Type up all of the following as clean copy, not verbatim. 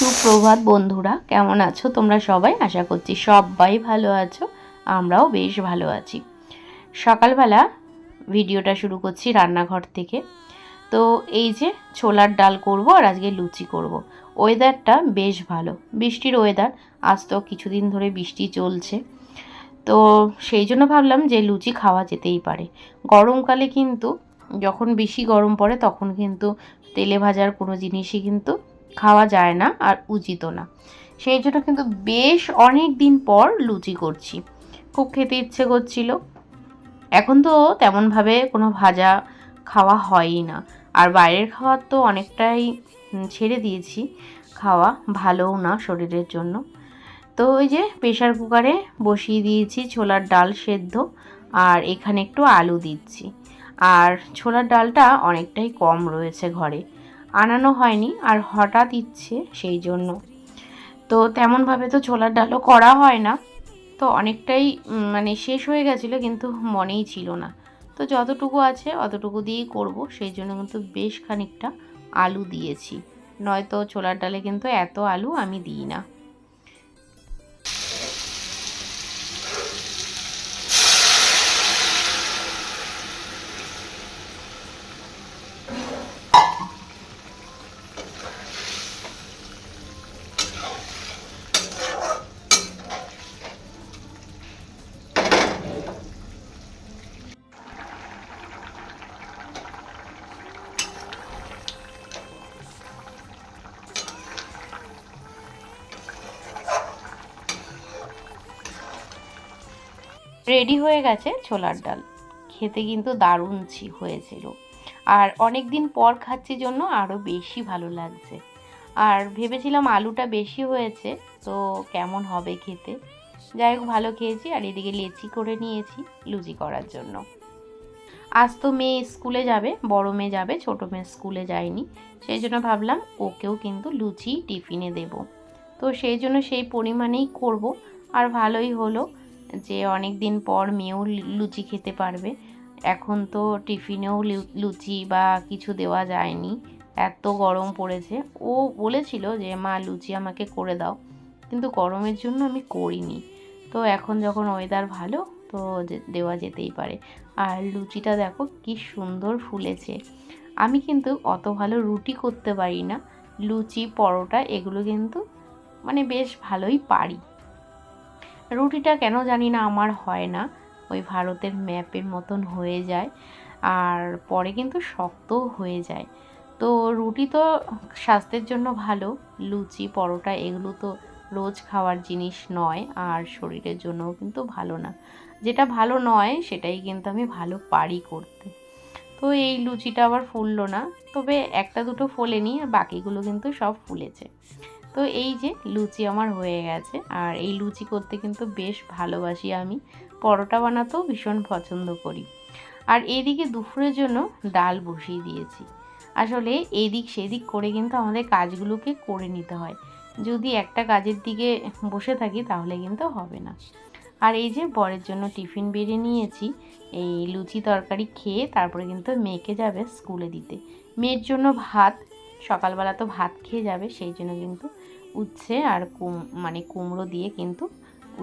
সুপ্রভাত বন্ধুরা, কেমন আছো তোমরা সবাই? আশা করছি সবাই ভালো আছো, আমরাও বেশ ভালো আছি। সকালবেলা ভিডিওটা শুরু করছি রান্নাঘর থেকে। তো এই যে ছোলার ডাল করব আর আজকে লুচি করব। ওয়েদারটা বেশ ভালো, বৃষ্টির ওয়েদার। আজ তো কিছুদিন ধরে বৃষ্টি চলছে, তো সেই জন্য ভাবলাম যে লুচি খাওয়া যেতেই পারে। গরমকালে কিন্তু যখন বেশি গরম পড়ে তখন কিন্তু তেলে ভাজার কোনো জিনিসই কিন্তু খাওয়া যায় না আর উচিতও না। সেই জন্য কিন্তু বেশ অনেক দিন পর লুচি করছি, খুব খেতে ইচ্ছে করছিল। এখন তো তেমনভাবে কোনো ভাজা খাওয়া হয়ই না, আর বাইরের খাওয়ার তো অনেকটাই ছেড়ে দিয়েছি, খাওয়া ভালোও না শরীরের জন্য। তো ওই যে প্রেশার কুকারে বসিয়ে দিয়েছি ছোলার ডাল সেদ্ধ, আর এখানে একটু আলু দিচ্ছি। আর ছোলার ডালটা অনেকটাই কম রয়েছে ঘরে, আনানো হয়নি, আর হঠাৎ ইচ্ছে সেই জন্য। তো তেমনভাবে তো ছোলার ডালও করা হয় না, তো অনেকটাই মানে শেষ হয়ে গেছিলো, কিন্তু মনেই ছিল না। তো যতটুকু আছে অতটুকু দিয়েই করব, সেই জন্য কিন্তু বেশ খানিকটা আলু দিয়েছি, নয়তো ছোলার ডালে কিন্তু এত আলু আমি দিই না। রেডি হয়ে গেছে ছোলার ডাল, খেতে কিন্তু দারুণ হয়েছিল। আর অনেক দিন পর খাচ্ছি জন্য আরও বেশি ভালো লাগছে। আর ভেবেছিলাম আলুটা বেশি হয়েছে, তো কেমন হবে খেতে। যাই হোক, ভালো খেয়েছি। আর এদিকে লেচি করে নিয়েছি লুচি করার জন্য। আজ তো মেয়ে স্কুলে যাবে, বড় মেয়ে যাবে, ছোটো মেয়ে স্কুলে যায়নি, সেই জন্য ভাবলাম ওকেও কিন্তু লুচি টিফিনে দেব। তো সেই জন্য সেই পরিমাণেই করব। আর ভালোই হলো যে অনেক দিন পর মেয়েও লুচি খেতে পারবে। এখন তো টিফিনেও লুচি বা কিছু দেওয়া যায়নি, এত গরম পড়েছে। ও বলেছিল যে মা লুচি আমাকে করে দাও, কিন্তু গরমের জন্য আমি করিনি। তো এখন যখন ওয়েদার ভালো, তো দেওয়া যেতেই পারে। আর লুচিটা দেখো কি সুন্দর ফুলেছে। আমি কিন্তু অত ভালো রুটি করতে পারি না, লুচি পরোটা এগুলো কিন্তু মানে বেশ ভালোই পারি। রুটিটা কেন জানি না আমার হয় না, ওই ভারতের ম্যাপের মতন হয়ে যায়, আর পরে কিন্তু শক্তও হয়ে যায়। তো রুটি তো স্বাস্থ্যের জন্য ভালো, লুচি পরোটা এগুলো তো রোজ খাওয়ার জিনিস নয়, আর শরীরের জন্যও কিন্তু ভালো না। যেটা ভালো নয় সেটাই কিন্তু আমি ভালো পারি করতে। তো এই লুচিটা আবার ফুললো না, তবে একটা দুটো ফোলেনি, আর বাকিগুলো কিন্তু সব ফুলেছে। তো এই যে লুচি আমার হয়ে গেছে, আর এই লুচি করতে কিন্তু বেশ ভালোবাসি আমি, পরোটা বানাতেও ভীষণ পছন্দ করি। আর এদিকে দুপুরের জন্য ডাল বসিয়ে দিয়েছি। আসলে এদিক সেদিক করে কিন্তু আমাদের কাজগুলোকে করে নিতে হয়, যদি একটা কাজের দিকে বসে থাকি তাহলে কিন্তু হবে না। আর এই যে বরের জন্য টিফিন বেড়ে নিয়েছি, এই লুচি তরকারি খেয়ে তারপরে কিন্তু মেয়েকে যাবে স্কুলে দিতে। মেয়ের জন্য ভাত, সকালবেলা তো ভাত খেয়ে যাবে, সেই জন্য কিন্তু উচ্ছে আর মানে কুমড়ো দিয়ে কিন্তু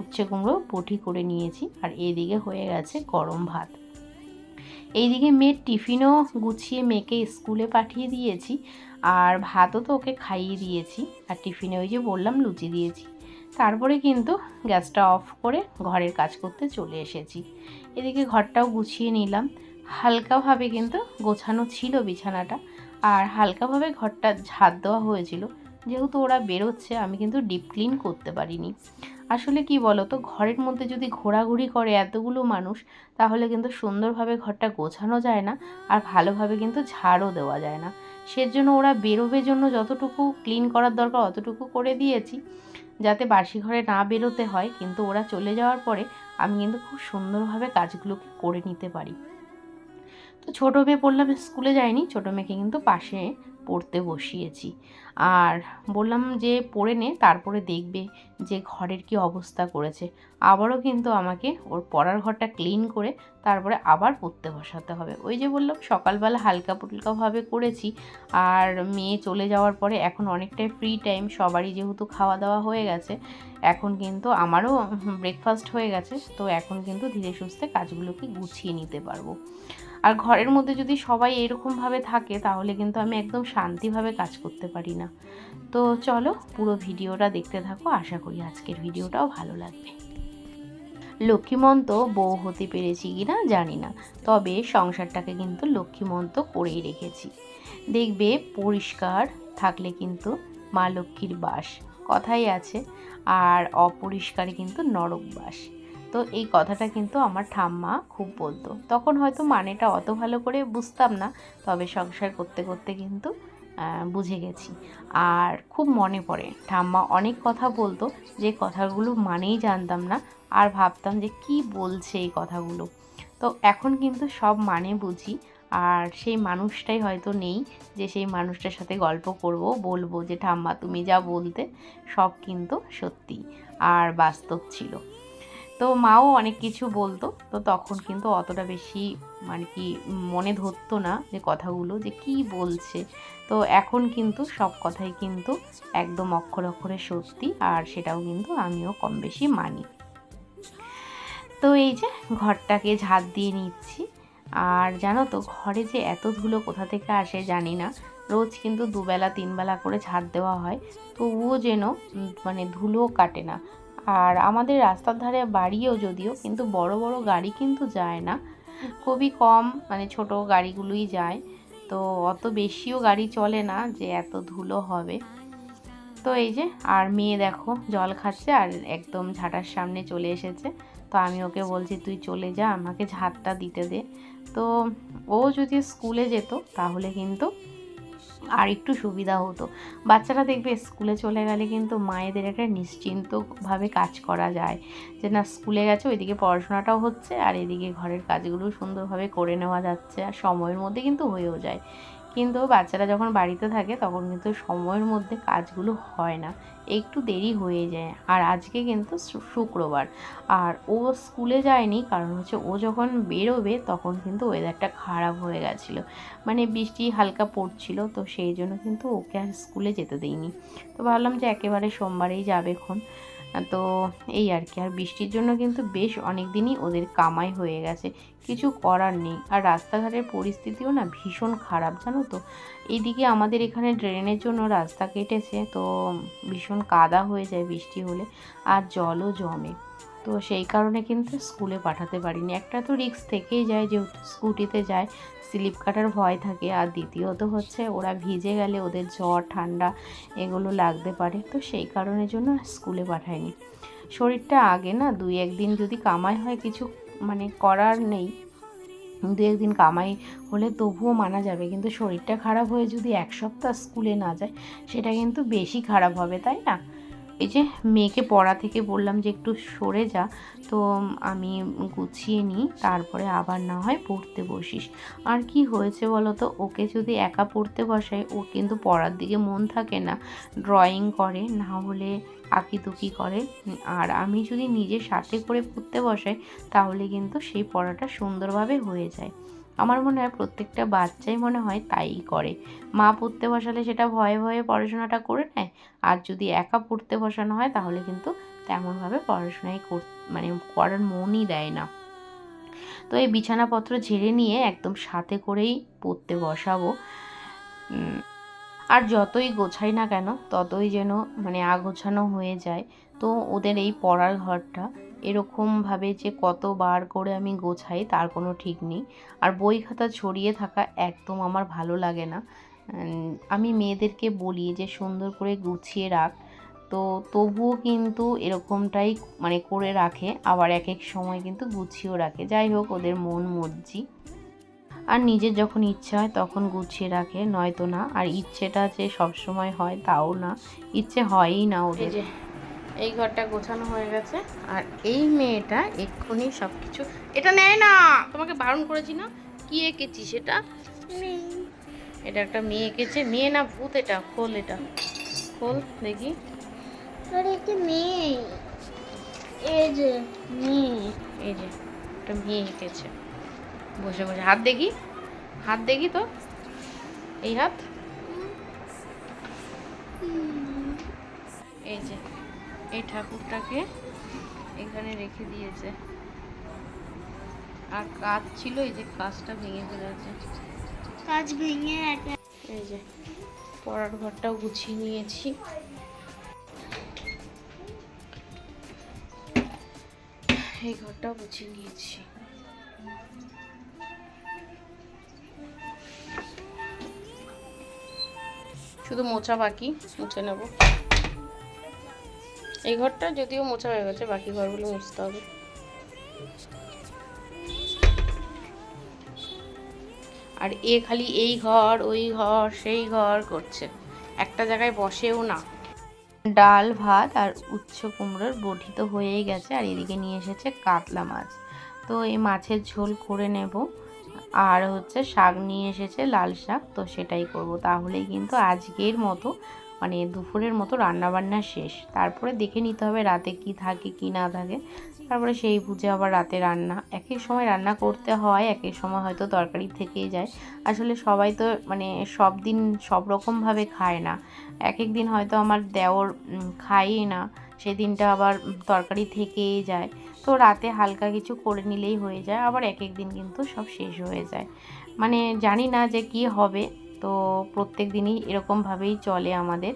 উচ্ছে কুমড়ো বটি করে নিয়েছি। আর এদিকে হয়ে গেছে গরম ভাত। এইদিকে মেয়ের টিফিনও গুছিয়ে মেয়েকে স্কুলে পাঠিয়ে দিয়েছি, আর ভাতও তো ওকে খাইয়ে দিয়েছি। আর টিফিনে ওই যে বললাম লুচি দিয়েছি। তারপরে কিন্তু গ্যাসটা অফ করে ঘরের কাজ করতে চলে এসেছি। এদিকে ঘরটাও গুছিয়ে নিলাম, হালকাভাবে কিন্তু গোছানো ছিল বিছানাটা, আর হালকাভাবে ঘরটা ঝাড় দেওয়া হয়েছিল। যেহেতু ওরা বেরোচ্ছে, আমি কিন্তু ডিপ ক্লিন করতে পারিনি। আসলে কি বলো তো, ঘরের মধ্যে যদি ঘোরাঘুরি করে এতগুলো মানুষ, তাহলে কিন্তু সুন্দরভাবে ঘরটা গোছানো যায় না, আর ভালোভাবে কিন্তু ঝাড়ও দেওয়া যায় না। সেজন্য ওরা বেরোবে জন্য যতটুকু ক্লিন করার দরকার অতটুকু করে দিয়েছি, যাতে বাসি ঘরে না বেরোতে হয়। কিন্তু ওরা চলে যাওয়ার পরে আমি কিন্তু খুব সুন্দরভাবে কাজগুলোকে করে নিতে পারি। তো ছোটো মেয়ে বললাম স্কুলে যায়নি, ছোটো মেয়েকে কিন্তু পাশে পড়তে বসিয়েছি। আর বললাম যে পড়ে নে, তারপরে দেখবে যে ঘরের কি অবস্থা করেছে। আবারও কিন্তু আমাকে ওর পড়ার ঘরটা ক্লিন করে তারপরে আবার পড়তে বসাতে হবে। ওই যে বললাম সকালবেলা হালকা ফুলকাভাবে করেছি, আর মেয়ে চলে যাওয়ার পরে এখন অনেকটাই ফ্রি টাইম, সবারই যেহেতু খাওয়া দাওয়া হয়ে গেছে, এখন কিন্তু আমারও ব্রেকফাস্ট হয়ে গেছে, তো এখন কিন্তু ধীরে সুস্থে কাজগুলোকে গুছিয়ে নিতে পারবো। আর ঘরের মধ্যে যদি সবাই এরকমভাবে থাকে তাহলে কিন্তু আমি একদম শান্তিভাবে কাজ করতে পারি না। তো চলো পুরো ভিডিওটা দেখতে থাকো, আশা করি আজকের ভিডিওটাও ভালো লাগবে। লক্ষ্মীমন্ত বউ হতে পেরেছি কিনা জানি না, তবে সংসারটাকে কিন্তু লক্ষ্মীমন্ত করেই রেখেছি। দেখবে পরিষ্কার থাকলে কিন্তু মা লক্ষ্মীর বাস, কথাই আছে, আর অপরিষ্কারে কিন্তু নরক বাস। তো এই কথাটা কিন্তু আমার ঠাম্মা খুব বলতো, তখন হয়তো মানেটা অত ভালো করে বুঝতাম না, তবে সংসার করতে করতে কিন্তু বুঝে গেছি। আর খুব মনে পড়ে ঠাম্মা অনেক কথা বলতো, যে কথাগুলো মানেই জানতাম না, আর ভাবতাম যে কি বলছে এই কথাগুলো। তো এখন কিন্তু সব মানে বুঝি, আর সেই মানুষটাই হয়তো নেই যে সেই মানুষটার সাথে গল্প করব, বলবো যে ঠাম্মা তুমি যা বলতে সব কিন্তু সত্যি আর বাস্তব ছিল। তো মাও অনেক কিছু বলতো, তো তখন কিন্তু অতটা বেশি মানে কি মনে ধরতো না যে কথাগুলো যে কি বলছে। তো এখন কিন্তু সব কথাই কিন্তু একদম অক্ষরে অক্ষরে সত্যি, আর সেটাও কিন্তু আমিও কম বেশি মানি। তো এই যে ঘরটাকে ঝাড় দিয়ে নিচ্ছি। আর জানো তো ঘরে যে এত ধুলো কোথা থেকে আসে জানি না, রোজ কিন্তু দুবেলা তিনবেলা করে ঝাড় দেওয়া হয়, তবুও যেন মানে ধুলো কাটে না। আর আমাদের রাস্তার ধারে বাড়িও যদিও, কিন্তু বড় বড় গাড়ি কিন্তু যায় না, খুবই কম, মানে ছোট গাড়িগুলোই যায়। তো অত বেশিও গাড়ি চলে না যে এত ধুলো হবে। তো এই যে আর মেয়ে দেখো জল খাচ্ছে আর একদম ঝাঁটার সামনে চলে এসেছে। তো আমি ওকে বলছি তুই চলে যা, আমাকে ঝাঁটটা দিতে দে। তো ও যদি স্কুলে যেত তাহলে কিন্তু আর একটু সুবিধা হতো। বাচ্চারা দেখবে স্কুলে চলে গেলে কিন্তু মায়েদের একটা নিশ্চিন্তভাবে কাজ করা যায়, যে না স্কুলে গেছে, ওইদিকে পড়াশোনাটাও হচ্ছে আর এদিকে ঘরের কাজগুলো সুন্দরভাবে করে নেওয়া যাচ্ছে, আর সময়ের মধ্যে কিন্তু হয়েও যায়। কিন্তু বাচ্চারা যখন বাড়িতে থাকে তখন কিন্তু সময়ের মধ্যে কাজগুলো হয় না, একটু দেরি হয়ে যায়। আর আজকে কিন্তু শুক্রবার, আর ও স্কুলে যায়নি, কারণ হচ্ছে ও যখন বেরোবে তখন কিন্তু ওয়েদারটা খারাপ হয়ে গেছিলো, মানে বৃষ্টি হালকা পড়ছিল, তো সেই জন্য কিন্তু ওকে আর স্কুলে যেতে দিইনি। তো ভাবলাম যে একেবারে সোমবারেই যাবে এখন। তো এই আর কি, আর বৃষ্টির জন্য কিন্তু বেশ অনেক দিনই ওদের কামাই হয়ে গেছে, কিছু করার নেই। আর রাস্তাঘাটের পরিস্থিতিও না ভীষণ খারাপ জানো তো, এইদিকে আমাদের এখানে ড্রেনের জন্য রাস্তা কেটেছে, তো ভীষণ কাদা হয়ে যায় বৃষ্টি হলে, আর জলও জমে। তো সেই কারণে কিন্তু স্কুলে পাঠাতে পারিনি। একটা তো রিস্ক থেকেই যায়, যেহেতু স্কুটিতে যায়, স্লিপ কাটার ভয় থাকে, আর দ্বিতীয়ত হচ্ছে ওরা ভিজে গেলে ওদের জ্বর ঠান্ডা এগুলো লাগতে পারে, তো সেই কারণের জন্য স্কুলে পাঠায়নি। শরীরটা আগে না দুই একদিন যদি কামাই হয় কিছু মানে করার নেই, দু একদিন কামাই হলে তবুও মানা যাবে, কিন্তু শরীরটা খারাপ হয়ে যদি এক সপ্তাহ স্কুলে না যায় সেটা কিন্তু বেশি খারাপ হবে, তাই না? এই যে মেয়েকে পড়া থেকে বললাম যে একটু সরে যা, তো আমি গুছিয়ে নিই, তারপরে আবার না হয় পড়তে বসিস। আর কি হয়েছে বলো তো, ওকে যদি একা পড়তে বসাই ও কিন্তু পড়ার দিকে মন থাকে না, ড্রয়িং করে, না হলে আঁকিতুকি করে। আর আমি যদি নিজের সাথে করে পড়তে বসাই তাহলে কিন্তু সেই পড়াটা সুন্দরভাবে হয়ে যায়। আমার মনে হয় প্রত্যেকটা বাচ্চাই মনে হয় তাই করে, মা পড়তে বসালে সেটা ভয়ে ভয়ে পড়াশোনাটা করে নেয়, আর যদি একা পড়তে বসানো হয় তাহলে কিন্তু তেমনভাবে পড়াশোনায় মানে করার মনই দেয় না। তো এই বিছানাপত্র ঝেড়ে নিয়ে একদম সাথে করেই পড়তে বসাবো। আর যতই গোছাই না কেন ততই যেন মানে আগোছানো হয়ে যায়। তো ওদের এই পড়ার ঘরটা এরকমভাবে যে কতবার করে আমি গোছাই তার কোনো ঠিক নেই। আর বই খাতা ছড়িয়ে থাকা একদম আমার ভালো লাগে না। আমি মেয়েদেরকে বলি যে সুন্দর করে গুছিয়ে রাখ, তো তবুও কিন্তু এরকমটাই মানে করে রাখে, আবার এক এক সময় কিন্তু গুছিয়েও রাখে। যাই হোক, ওদের মন মর্জি। আর নিজের যখন ইচ্ছে হয় তখন গুছিয়ে রাখে, নয়তো না। আর ইচ্ছেটা যে সবসময় হয় তাও না, ইচ্ছে হয়ই না ওদের। এই ঘরটা গোছানো হয়ে গেছে, আর এই মেয়েটা এক্ষুনি সব কিছু এটা নেয় না, তোমাকে বারণ করেছি না? কি এঁকেছি সেটা? এটা একটা মেয়ে এঁকেছে, মেয়ে না ভূত, এটা খোল, এটা খোল দেখি। একটা মেয়ে, এই যে মেয়ে, এই যে একটা মেয়ে এঁকেছে বসে বসে। হাত দেখি, হাত দেখি তো, এই হাত, এই যে এই ঠাকুরটাকে এখানে রেখে দিয়েছে। আর কাজ ছিল, এই যে কাজটা ভেঙে ফেলেছে। কাজ ভেঙে একটা এই যে পড়ার ঘরটাও গুছিয়ে নিয়েছি। এই ঘরটাও গুছিয়ে নিয়েছি। শুধু মোছা বাকি, মুছে নেব। এই ঘরটা যদিও মোছা হয়ে গেছে, বাকি ঘরগুলো মুছতে হবে। আর এ খালি এই ঘর ওই ঘর সেই ঘর করছে, একটা জায়গায় বসেও না। ডাল ভাত আর উচ্ছে কুমড়োর বটি তো হয়েই গেছে, আর এদিকে নিয়ে এসেছে কাতলা মাছ। তো এই মাছের ঝোল করে নেব। আর হচ্ছে শাক নিয়ে এসেছে, লাল শাক, তো সেটাই করব। তাহলেই কিন্তু আজকের মতো মানে দুপুরের মতো রান্নাবান্না শেষ। তারপরে দেখে নিতে হবে রাতে কি থাকে কি না থাকে, তারপরে সেই বুঝে আবার রাতে রান্না। এক এক সময় রান্না করতে হয়, এক এক সময় হয়তো তরকারি থেকেই যায়। আসলে সবাই তো মানে সব দিন সব রকমভাবে খায় না। এক এক দিন হয়তো আমার দেওর খায়ই না, সেদিনটা আবার তরকারি থেকেই যায়। তো রাতে হালকা কিছু করে নিলেই হয়ে যায়। আবার এক এক দিন কিন্তু সব শেষ হয়ে যায়, মানে জানি না যে কি হবে। তো প্রত্যেক দিনই এরকমভাবেই চলে আমাদের।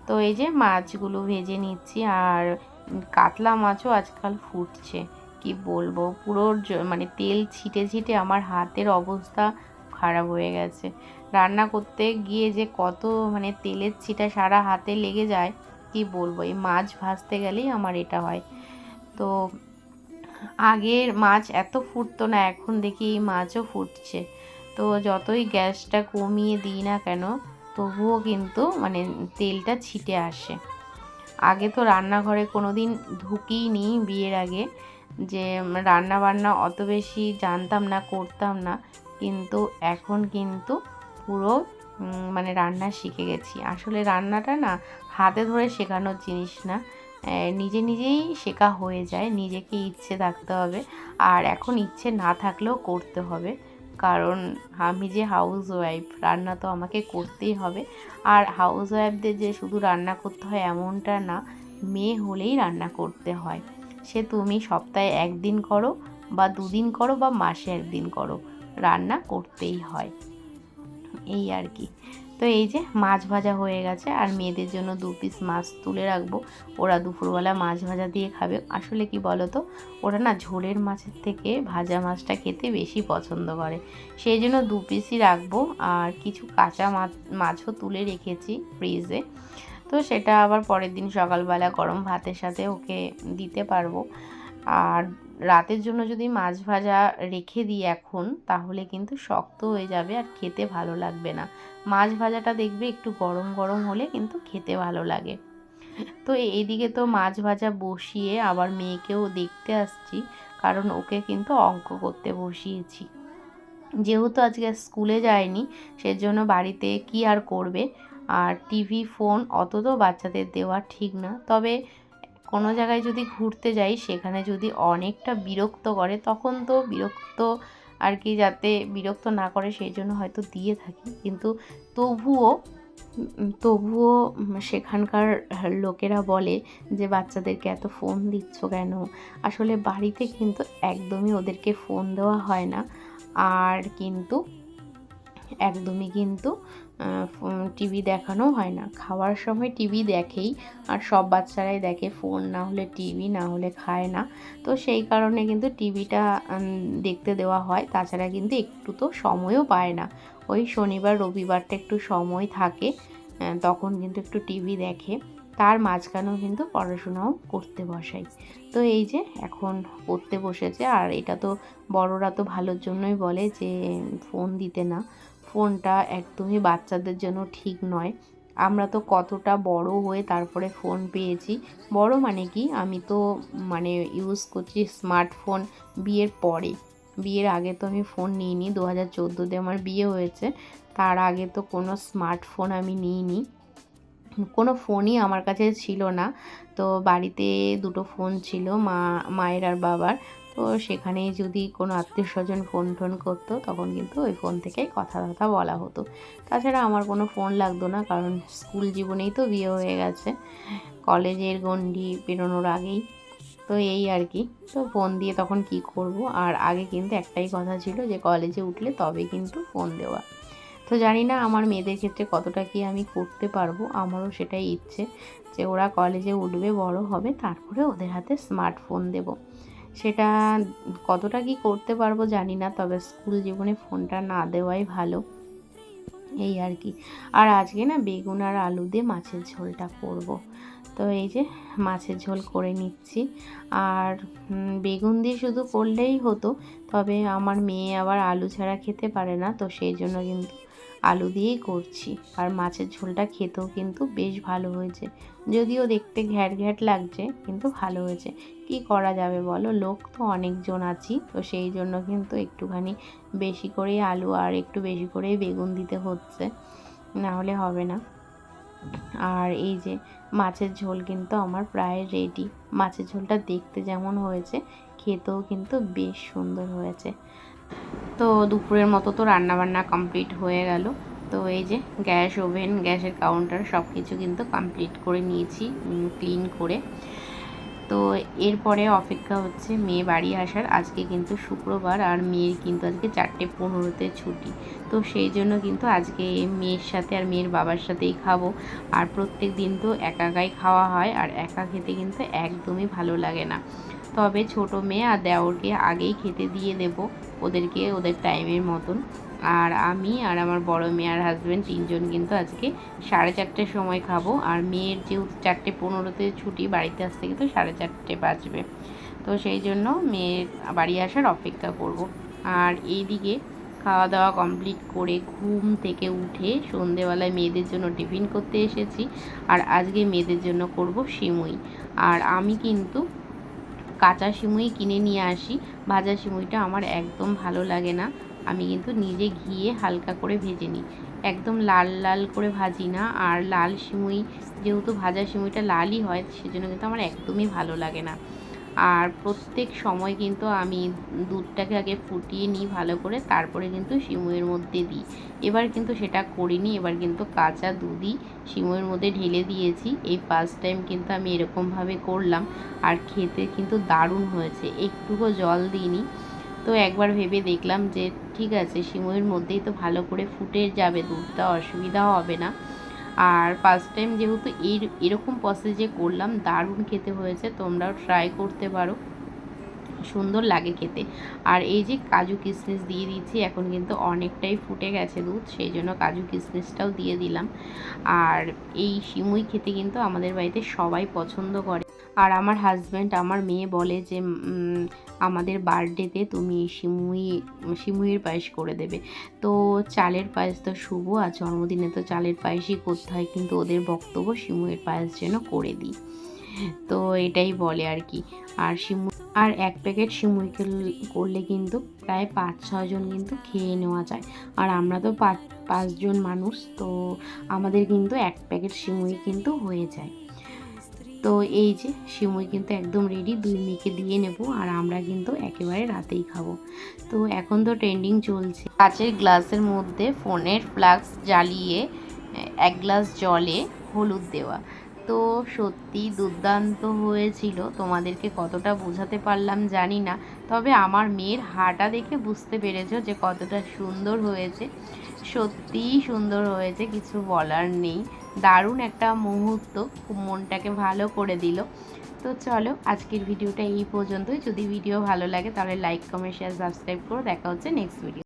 তো এই যে মাছগুলো ভেজে নিচ্ছি, আর কাতলা মাছও আজকাল ফুটছে, কি বলবো, পুরো মানে তেল ছিটে ছিটে আমার হাতের অবস্থা খারাপ হয়ে গেছে। রান্না করতে গিয়ে যে কত মানে তেলের ছিটা সারা হাতে লেগে যায়, কি বলবো। এই মাছ ভাজতে গেলেই আমার এটা হয়। তো আগের মাছ এত ফুটতো না, এখন দেখি এই মাছও ফুটছে। তো যতই গ্যাসটা কমিয়ে দিই না কেন, তবুও কিন্তু মানে তেলটা ছিটে আসে। আগে তো রান্নাঘরে কোনো দিন ঢুকিইনি বিয়ের আগে, যে রান্না বান্না অত বেশি জানতাম না, করতাম না। কিন্তু এখন কিন্তু পুরো মানে রান্না শিখে গেছি। আসলে রান্নাটা না হাতে ধরে শেখানোর জিনিস না, নিজে নিজেই শেখা হয়ে যায়। নিজেকে ইচ্ছে থাকতে হবে, আর এখন ইচ্ছে না থাকলেও করতে হবে। কারণ আমি যে হাউস ওয়াইফ, রান্না তো আমাকে করতেই হবে। আর হাউস ওয়াইফদের যে শুধু রান্না করতে হয় এমনটা না, মেয়ে হলেই রান্না করতে হয়। সে তুমি সপ্তাহে একদিন করো বা দুদিন করো বা মাসে একদিন করো, রান্না করতেই হয়, এই আর কি। তো এই যে মাছ ভাজা হয়ে গেছে, আর মেয়েদের জন্য 2 পিস মাছ তুলে রাখবো। ওরা দুপুরবেলা মাছ ভাজা দিয়ে খাবে। আসলে কি বলো তো, ওরা না ঝোলের মাছের থেকে ভাজা মাছটা খেতে বেশি পছন্দ করে, সেই জন্য 2 পিসই রাখবো। আর কিছু কাঁচা মাছও তুলে রেখেছি ফ্রিজে, তো সেটা আবার পরের দিন সকালবেলা গরম ভাতের সাথে ওকে দিতে পারবো। আর রাতের জন্য যদি মাছ ভাজা রেখে দিই এখন, তাহলে কিন্তু শক্ত হয়ে যাবে আর খেতে ভালো লাগবে না। মাছ ভাজাটা দেখবে একটু গরম গরম হলে কিন্তু খেতে ভালো লাগে। তো এইদিকে তো মাছ ভাজা বসিয়ে আবার মেয়েকেও দেখতে আসছি, কারণ ওকে কিন্তু অঙ্ক করতে বসিয়েছি। যেহেতু আজকে স্কুলে যায়নি, সেজন্য বাড়িতে কি আর করবে। আর টিভি ফোন অত তো বাচ্চাদের দেওয়া ঠিক না। তবে কোনো জায়গায় যদি ঘুরতে যাই, সেখানে যদি অনেকটা বিরক্ত করে, তখন তো বিরক্ত আর কি, যাতে বিরক্ত না করে সেই জন্য হয়তো দিয়ে থাকি। কিন্তু তবুও তবুও সেখানকার লোকেরা বলে যে বাচ্চাদেরকে এত ফোন দিচ্ছ কেন। আসলে বাড়িতে কিন্তু একদমই ওদেরকে ফোন দেওয়া হয় না। আর কিন্তু একদমই কিন্তু টিভি দেখানো হয় না। খাওয়ার সময় টিভি দেখেই, আর সব বাচ্চারাই দেখে, ফোন না হলে টিভি না হলে খায় না। তো সেই কারণে কিন্তু টিভিটা দেখতে দেওয়া হয়। তাছাড়া কিন্তু একটু তো সময়ও পায় না, ওই শনিবার রবিবারটা একটু সময় থাকে, তখন কিন্তু একটু টিভি দেখে। তার মাঝখানেও কিন্তু পড়াশোনাও করতে বসাই। তো এই যে এখন পড়তে বসেছে। আর এটা তো বড়রা তো ভালোর জন্যই বলে যে ফোন দিতে না, ফোনটা একদমই বাচ্চাদের জন্য ঠিক নয়। আমরা তো কতটা বড় হয়ে তারপরে ফোন পেয়েছি। বড় মানে কি, আমি তো মানে ইউজ করছি স্মার্টফোন বিয়ের পরে। বিয়ের আগে তো আমি ফোন নিইনি, 2014-তে আমার বিয়ে হয়েছে। তার আগে তো কোনো স্মার্টফোন আমি নিইনি, কোনো ফোনই আমার কাছে ছিল না। তো বাড়িতে দুটো ফোন ছিল, মায়ের আর বাবার। তো সেখানেই যদি কোনো আত্মীয়স্বজন ফোন টোন করতো তখন কিন্তু ওই ফোন থেকেই কথা বলা হতো। তাছাড়া আমার কোনো ফোন লাগতো না, কারণ স্কুল জীবনেই তো বিয়ে হয়ে গেছে, কলেজের গণ্ডি পেরোনোর আগেই। তো এই আর কি। তো ফোন দিয়ে তখন কি করব, আর আগে কিন্তু একটাই কথা ছিল যে কলেজে উঠলে তবে কিন্তু ফোন দেওয়া। তো জানি না আমার মেয়েদের ক্ষেত্রে কতটা কি আমি করতে পারবো, আমারও সেটাই ইচ্ছে যে ওরা কলেজে উঠবে, বড় হবে, তারপরে ওদের হাতে স্মার্টফোন দেব। সেটা কতটা কি করতে পারবো জানি না, তবে স্কুল জীবনে ফোনটা না দেওয়াই ভালো, এই আর কি। আর আজকে না বেগুন আর আলু দিয়ে মাছের ঝোলটা করব। তো এই যে মাছের ঝোল করে নিচ্ছি। আর বেগুন দিয়ে শুধু করলেই হতো, তবে আমার মেয়ে আবার আলু ছাড়া খেতে পারে না, তো সেই জন্য কিন্তু আলু দিয়েই করছি। আর মাছের ঝোলটা খেতেও কিন্তু বেশ ভালো হয়েছে, যদিও দেখতে ঘ্যাট ঘ্যাট লাগছে, কিন্তু ভালো হয়েছে। কি করা যাবে বলো, লোক তো অনেকজন আছি, তো সেই জন্য কিন্তু একটুখানি বেশি করেই আলু আর একটু বেশি করেই বেগুন দিতে হচ্ছে, না হলে হবে না। আর এই যে মাছের ঝোল কিন্তু আমার প্রায় রেডি। মাছের ঝোলটা দেখতে যেমন হয়েছে, খেতেও কিন্তু বেশ সুন্দর হয়েছে। তো দুপুরের মতো তো রান্নাবান্না কমপ্লিট হয়ে গেল। তো এই যে গ্যাস, ওভেন, গ্যাসের কাউন্টার সব কিছু কিন্তু কমপ্লিট করে নিয়েছি, ক্লিন করে। তো এরপরে অপেক্ষা হচ্ছে মেয়ে বাড়ি আসার। আজকে কিন্তু শুক্রবার, আর মেয়ের কিন্তু আজকে 4:15-তে ছুটি। তো সেই জন্য কিন্তু আজকে মেয়ের সাথে আর মেয়ের বাবার সাথেই খাবো। আর প্রত্যেক দিন তো একা একাই খাওয়া হয়, আর একা খেতে কিন্তু একদমই ভালো লাগে না। তবে ছোট মেয়ে আর দেওরকে আগেই খেতে দিয়ে দেব, ওদেরকে ওদের টাইমের মতন। আর আমি আর আমার বড় মেয়ে আর হাজব্যান্ড তিনজন কিন্তু আজকে 4:30-র সময় খাবো। আর মেয়ের যেহেতু 4:15-তে ছুটি, বাড়িতে আসতে কিন্তু 4:30 বাজবে। তো সেই জন্য মেয়ের বাড়ি আসার অপেক্ষা করব। আর এইদিকে খাওয়া দাওয়া কমপ্লিট করে ঘুম থেকে উঠে সন্ধেবেলায় মেয়েদের জন্য টিফিন করতে এসেছি। আর আজকে মেয়েদের জন্য করব সিমুই। আর আমি কিন্তু কাঁচা সিমুই কিনে নিয়ে আসি, ভাজা সিমুইটা আমার একদম ভালো লাগে না। আমি কিন্তু নিজে ঘিয়ে হালকা করে ভেজে নিই, একদম লাল লাল করে ভাজি না। আর লাল সিমুই, যেহেতু ভাজা সিমুইটা লালই হয়, সেজন্য কিন্তু আমার একদমই ভালো লাগে না। আর প্রত্যেক সময় কিন্তু আমি দুধটাকে আগে ফুটিয়ে নিই ভালো করে, তারপরে কিন্তু সিমুইয়ের মধ্যে দিই। এবার কিন্তু সেটা করিনি, এবার কিন্তু কাঁচা দুধই সিমুইয়ের মধ্যে ঢেলে দিয়েছি। এই ফার্স্ট টাইম কিন্তু আমি এরকমভাবে করলাম, আর খেতে কিন্তু দারুণ হয়েছে, একটুকু জল দিইনি। তো একবার ভেবে দেখলাম যে ঠিক আছে, সিমুইয়ের মধ্যেই তো ভালো করে ফুটে যাবে দুধটা, অসুবিধা হবে না। আর ফার্স্ট টাইম যেহেতু এরকম প্রসেসে করলাম, দারুণ খেতে হয়েছে, তোমরাও ট্রাই করতে পারো, সুন্দর লাগে খেতে। আর এই যে কাজু কিশমিশ দিয়ে দিচ্ছি, এখন কিন্তু অনেকটাই ফুটে গেছে দুধ, সেই জন্য কাজু কিশমিশটাও দিয়ে দিলাম। আর এই সিমুই খেতে কিন্তু আমাদের বাড়িতে সবাই পছন্দ করে। আর আমার হাজব্যান্ড, আমার মেয়ে বলে যে আমাদের বার্থডেতে তুমি সিমুইয়ের পায়েস করে দেবে। তো চালের পায়েস তো শুভ, আর জন্মদিনে তো চালের পায়েসই করতে হয়, কিন্তু ওদের বক্তব্য সিমুইয়ের পায়েস যেন করে দিই। তো এটাই বলে আর কি। আর আর 1 প্যাকেট সিমুই করলে কিন্তু প্রায় 5-6 জন কিন্তু খেয়ে নেওয়া যায়। আর আমরা তো 5 জন মানুষ, তো আমাদের কিন্তু 1 প্যাকেট সিমুই কিন্তু হয়ে যায়। তো এই যে সিমুই কিন্তু একদম রেডি, 2 মেয়েকে দিয়ে নেব, আর আমরা কিন্তু একেবারে রাতেই খাবো। তো এখন তো ট্রেন্ডিং চলছে কাচের গ্লাসের মধ্যে ফোনের ফ্লাক্স জ্বালিয়ে 1 গ্লাস জলে হলুদ দেওয়া। তো সত্যি দুর্দান্ত হয়েছিল, তোমাদেরকে কতটা বোঝাতে পারলাম জানি না, তবে আমার মেয়ের হাঁটা দেখে বুঝতে পেরেছো যে কতটা সুন্দর হয়েছে। সত্যিই সুন্দর হয়েছে, কিছু বলার নেই। দারুণ একটা মুহূর্ত, খুব মনটাকে ভালো করে দিল। তো চলো আজকের ভিডিওটা এই পর্যন্তই। যদি ভিডিও ভালো লাগে তাহলে লাইক, কমেন্ট, শেয়ার, সাবস্ক্রাইব করো। দেখা হচ্ছে নেক্সট ভিডিও।